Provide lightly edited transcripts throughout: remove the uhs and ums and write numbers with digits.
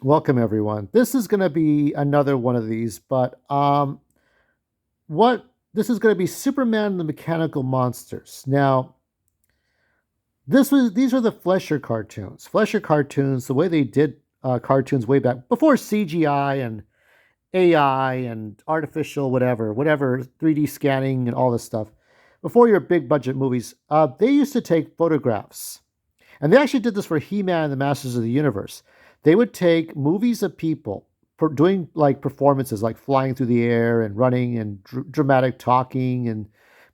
Welcome everyone. This is going to be another one of these, but what this is going to be Superman and the Mechanical Monsters. Now, these are the Flesher cartoons. Flesher cartoons, the way they did cartoons way back before CGI and AI and artificial whatever 3D scanning and all this stuff. Before your big budget movies, they used to take photographs. And they actually did this for He-Man and the Masters of the Universe. They would take movies of people doing like performances, like flying through the air and running and dramatic talking and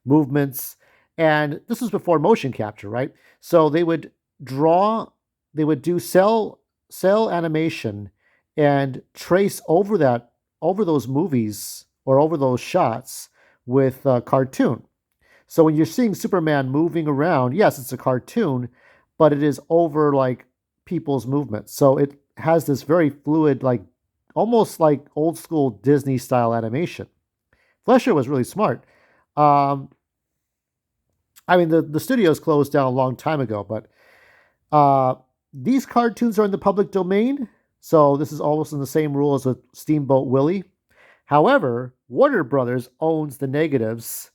movements. And this was before motion capture, right? So they would draw, they would do cell animation and trace over those movies or over those shots with cartoon. So when you're seeing Superman moving around, yes, it's a cartoon, but it is over like people's movements. So it has this very fluid, like almost like old school Disney style animation. Flesher was really smart. Um, I mean, the studios closed down a long time ago, but uh, these cartoons are in the public domain. So this is almost in the same rule as with Steamboat Willie. However, Warner Brothers owns the negatives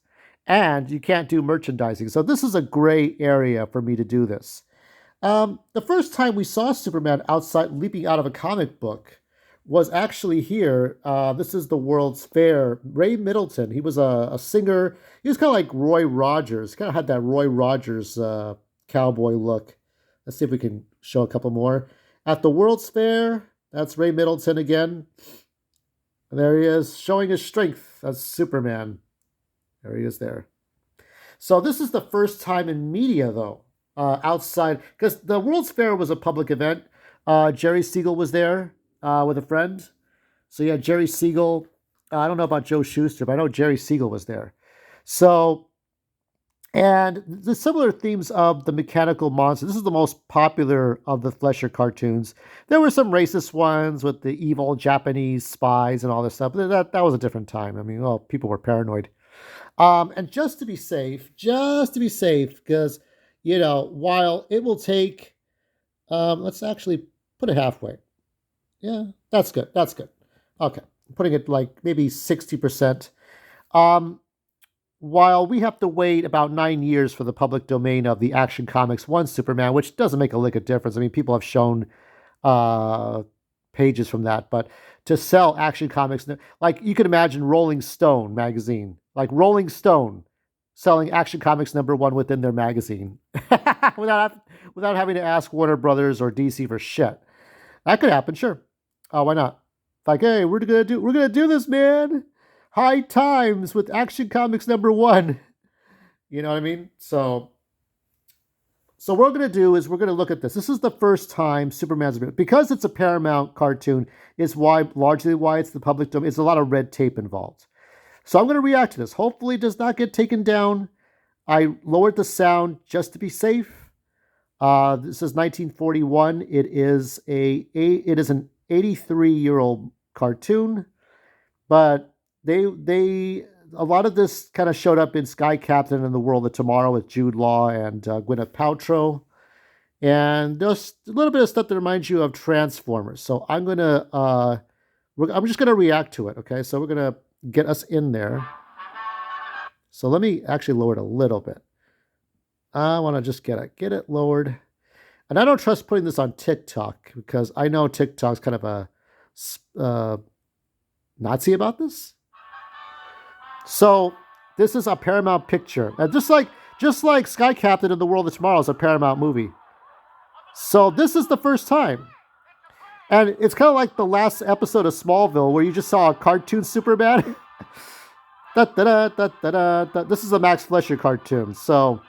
and you can't do merchandising. So this is a gray area for me to do this. The first time we saw Superman outside leaping out of a comic book was actually here. This is the World's Fair. Ray Middleton, he was a singer. He was kind of like Roy Rogers, kind of had that Roy Rogers cowboy look. Let's see if we can show a couple more. At the World's Fair, that's Ray Middleton again. And there he is, showing his strength. That's Superman. There he is there. So this is the first time in media, though, outside, because the World's Fair was a public event. Jerry Siegel was there with a friend. So yeah, Jerry Siegel. I don't know about Joe Shuster, but I know Jerry Siegel was there. So, and the similar themes of the Mechanical Monster. This is the most popular of the Flesher cartoons. There were some racist ones with the evil Japanese spies and all this stuff. But that was a different time. I mean, well, people were paranoid. And just to be safe, because while it will take, let's actually put it halfway. Yeah, that's good. That's good. Okay, I'm putting it like maybe 60%. Um, while we have to wait about 9 years for the public domain of the Action Comics 1 Superman, which doesn't make a lick of difference. I mean, people have shown uh, pages from that, but to sell Action Comics, like you can imagine Rolling Stone magazine, like Rolling Stone selling Action Comics #1 within their magazine without without having to ask Warner Brothers or DC for shit. That could happen, sure. Why not? Like, hey, we're gonna do this, man. High times with Action Comics #1. You know what I mean? So what we're going to do is we're going to look at this. This is the first time Superman's been, because it's a Paramount cartoon. Is why largely why it's the public domain. It's a lot of red tape involved. So I'm going to react to this. Hopefully, it does not get taken down. I lowered the sound just to be safe. This is 1941. It is an 83-year-old cartoon, but they a lot of this kind of showed up in Sky Captain and the World of Tomorrow with Jude Law and Gwyneth Paltrow, and there's a little bit of stuff that reminds you of Transformers. So I'm just gonna react to it. Okay, so we're gonna get us in there. So let me actually lower it a little bit. I want to just get it lowered, and I don't trust putting this on TikTok because I know TikTok's kind of a uh, Nazi about this. So this is a Paramount picture, just like Sky Captain and the World of Tomorrow is a Paramount movie. So this is the first time, and it's kind of like the last episode of Smallville where you just saw a cartoon Superman. Da, da, da, da, da, da, da. This is a Max Fleischer cartoon, so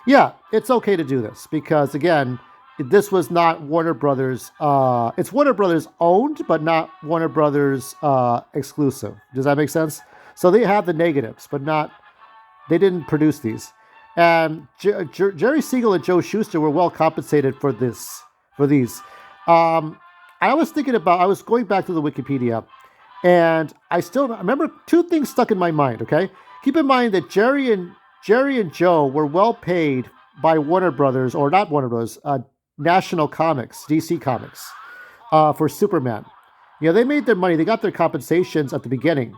yeah, it's okay to do this because again, this was not Warner Brothers. It's Warner Brothers owned, but not Warner Brothers exclusive. Does that make sense? So they have the negatives, but not. They didn't produce these. And Jerry Siegel and Joe Shuster were well compensated for this. For these, I was thinking about. I was going back to the Wikipedia, and I still remember two things stuck in my mind. Okay, keep in mind that Jerry and Joe were well paid by Warner Brothers, or not Warner Brothers, National Comics, DC Comics. for Superman. They made their money. They got their compensations at the beginning.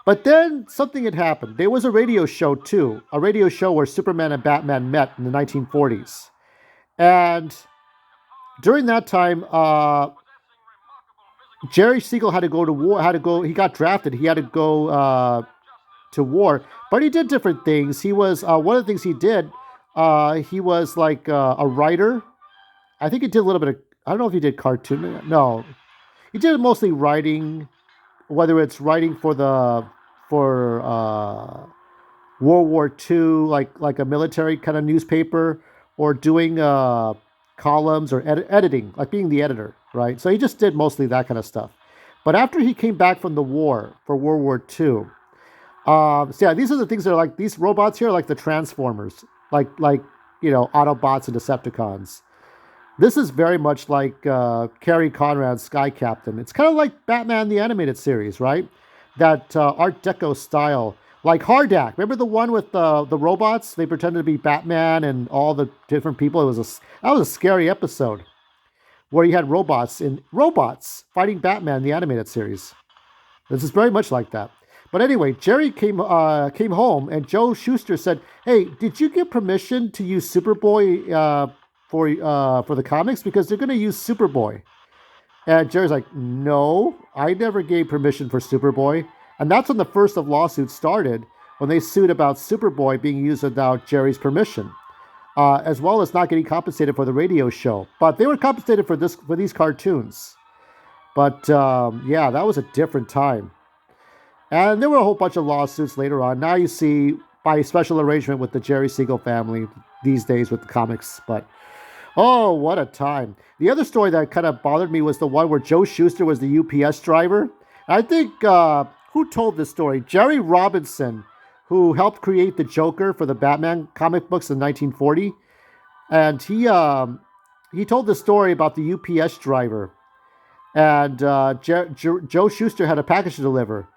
But then something had happened. There was a radio show too, a radio show where Superman and Batman met in the 1940s. And during that time, Jerry Siegel had to go to war. He got drafted. He had to go to war. But he did different things. He was one of the things he did. He was like a writer. I think he did a little bit of. I don't know if he did cartoon. No, he did mostly writing. Whether it's writing for World War II, like a military kind of newspaper, or doing columns or editing, like being the editor, right? So he just did mostly that kind of stuff. But after he came back from the war for World War II, so yeah, these are the things that are like these robots here, are like the Transformers, like Autobots and Decepticons. This is very much like Cary Conrad's Sky Captain. It's kind of like Batman the Animated Series, right? That Art Deco style. Like Hardak. Remember the one with the robots? They pretended to be Batman and all the different people. That was a scary episode where you had robots fighting Batman the Animated Series. This is very much like that. But anyway, Jerry came home and Joe Shuster said, "Hey, did you get permission to use Superboy for the comics, because they're going to use Superboy?" And Jerry's like, "No, I never gave permission for Superboy." And that's when the first of lawsuits started, when they sued about Superboy being used without Jerry's permission, as well as not getting compensated for the radio show. But they were compensated for these cartoons. But yeah, that was a different time. And there were a whole bunch of lawsuits later on. Now you see, by special arrangement with the Jerry Siegel family these days with the comics. But oh, what a time. The other story that kind of bothered me was the one where Joe Shuster was the UPS driver. I think, who told this story? Jerry Robinson, who helped create the Joker for the Batman comic books in 1940. And he told the story about the UPS driver. And Joe Shuster had a package to deliver.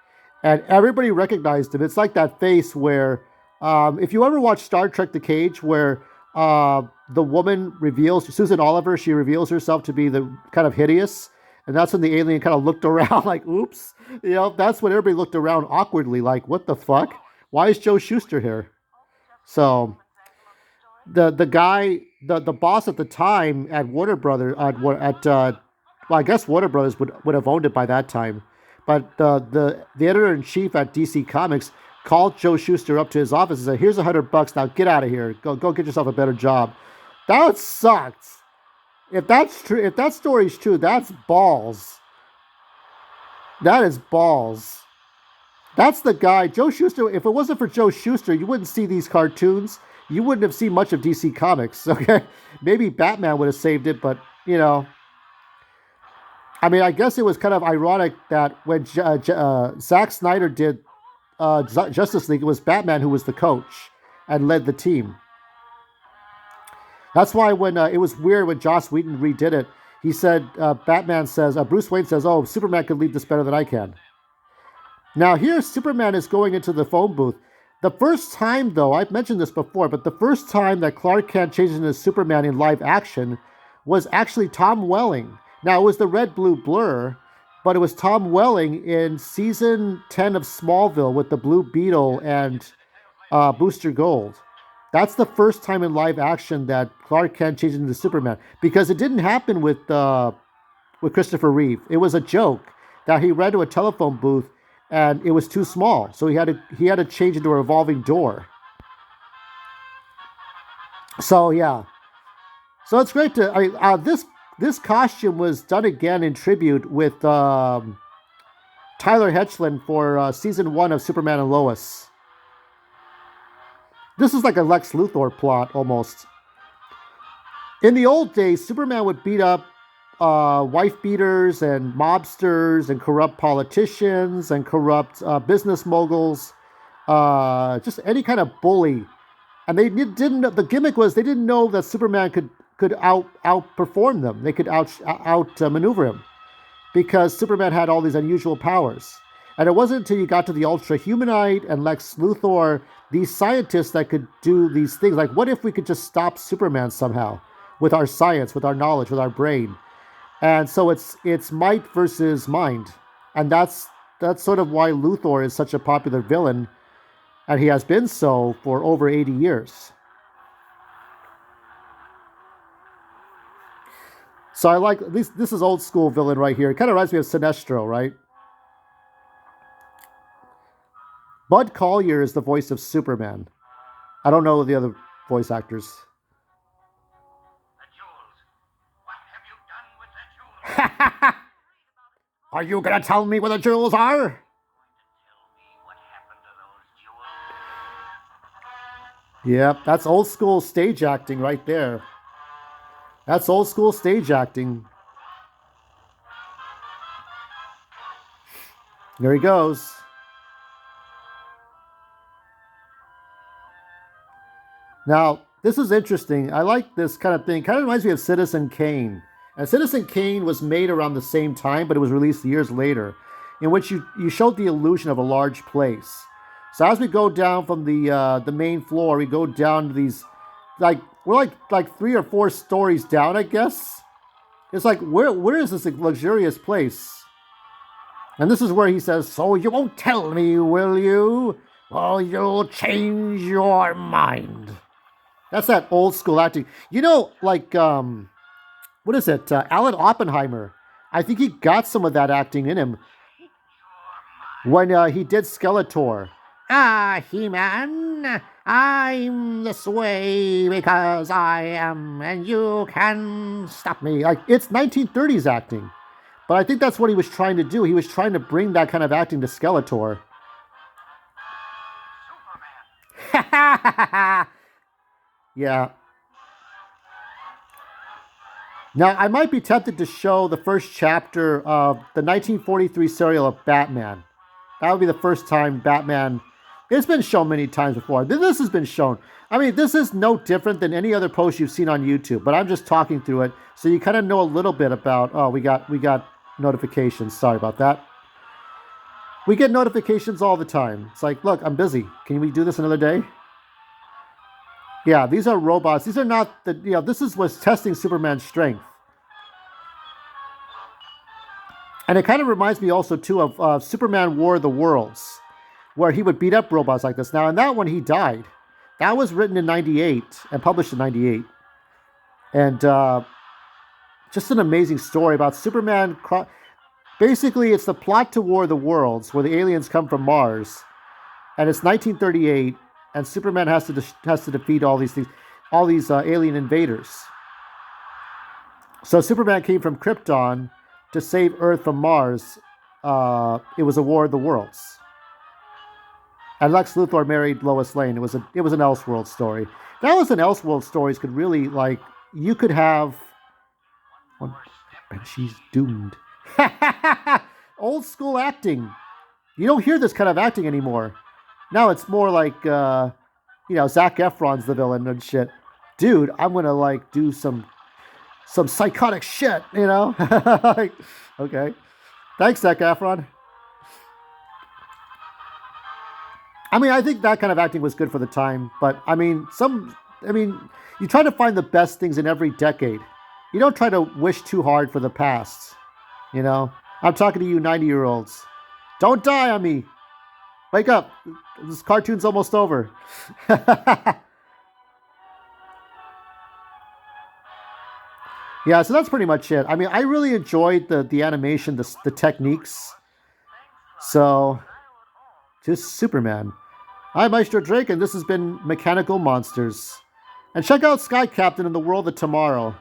And everybody recognized him. It's like that face where, if you ever watch Star Trek The Cage, where the woman reveals, Susan Oliver, she reveals herself to be the kind of hideous. And that's when the alien kind of looked around like, oops. That's when everybody looked around awkwardly like, what the fuck? Why is Joe Shuster here? So the guy, the boss at the time at Warner Brothers, I guess Warner Brothers would have owned it by that time. But the editor-in-chief at DC Comics called Joe Shuster up to his office and said, "Here's $100. Now get out of here. Go get yourself a better job." That sucks. If that's true, if that story's true, that's balls. That is balls. That's the guy, Joe Shuster. If it wasn't for Joe Shuster, you wouldn't see these cartoons. You wouldn't have seen much of DC Comics. Okay, maybe Batman would have saved it, but I mean, I guess it was kind of ironic that when Zack Snyder did Justice League, it was Batman who was the coach and led the team. That's why when it was weird when Joss Whedon redid it, he said, Bruce Wayne says, "Oh, Superman could lead this better than I can." Now here, Superman is going into the phone booth. The first time, though, I've mentioned this before, but the first time that Clark Kent changed into Superman in live action was actually Tom Welling. Now, it was the Red Blue Blur, but it was Tom Welling in season 10 of Smallville with the Blue Beetle and Booster Gold. That's the first time in live action that Clark Kent changed into Superman, because it didn't happen with Christopher Reeve. It was a joke that he ran to a telephone booth and it was too small, so he had to change into a revolving door. So yeah, so it's great to this costume was done again in tribute with Tyler Hoechlin for season 1 of Superman and Lois. This is like a Lex Luthor plot almost. In the old days, Superman would beat up wife beaters and mobsters and corrupt politicians and corrupt business moguls, just any kind of bully. And they didn't. The gimmick was they didn't know that Superman could outperform them. They could out maneuver him, because Superman had all these unusual powers. And it wasn't until you got to the Ultra Humanite and Lex Luthor, these scientists that could do these things. Like, what if we could just stop Superman somehow with our science, with our knowledge, with our brain? And so it's might versus mind. And that's sort of why Luthor is such a popular villain, and he has been so for over 80 years. So I like this is old school villain right here. It kind of reminds me of Sinestro, right? Bud Collyer is the voice of Superman. I don't know the other voice actors. Are you gonna tell me where the jewels are? Yep, that's old school stage acting right there. That's old school stage acting. There he goes. Now, this is interesting. I like this kind of thing. Kind of reminds me of Citizen Kane. And Citizen Kane was made around the same time, but it was released years later, in which you showed the illusion of a large place. So as we go down from the main floor, we go down to these, we're like 3 or 4 stories down, I guess. It's like where is this luxurious place? And this is where he says, "So you won't tell me, will you? Well, you'll change your mind." That's that old school acting. You know, like what is it? Alan Oppenheimer. I think he got some of that acting in him when he did Skeletor. Ah, He-Man, I'm this way because I am, and you can stop me. Like, it's 1930s acting, but I think that's what he was trying to do. He was trying to bring that kind of acting to Skeletor. Yeah. Now, I might be tempted to show the first chapter of the 1943 serial of Batman. That would be the first time Batman... It's been shown many times before. This has been shown. I mean, this is no different than any other post you've seen on YouTube, but I'm just talking through it so you kind of know a little bit about... Oh, we got notifications. Sorry about that. We get notifications all the time. It's like, look, I'm busy. Can we do this another day? Yeah, these are robots. These are not the... this was testing Superman's strength. And it kind of reminds me also, too, of Superman War of the Worlds, where he would beat up robots like this. Now, in that one, he died. That was written in 98 and published in 98. And just an amazing story about Superman. Basically, it's the plot to War of the Worlds, where the aliens come from Mars. And it's 1938, and Superman has to defeat all these things, all these alien invaders. So Superman came from Krypton to save Earth from Mars. It was a War of the Worlds. And Lex Luthor married Lois Lane. It was an Elseworld story. That was an Elseworld stories could really, like, you could have one, and she's doomed. Old school acting. You don't hear this kind of acting anymore. Now it's more like, Zac Efron's the villain and shit. Dude, I'm gonna like do some psychotic shit, like, okay. Thanks, Zac Efron. I mean, I think that kind of acting was good for the time, but you try to find the best things in every decade. You don't try to wish too hard for the past, I'm talking to you 90-year-olds. Don't die on me. Wake up. This cartoon's almost over. Yeah, so that's pretty much it. I mean, I really enjoyed the animation, the techniques. So, just Superman. I'm Maestro Drake, and this has been Mechanical Monsters. And check out Sky Captain in the World of Tomorrow.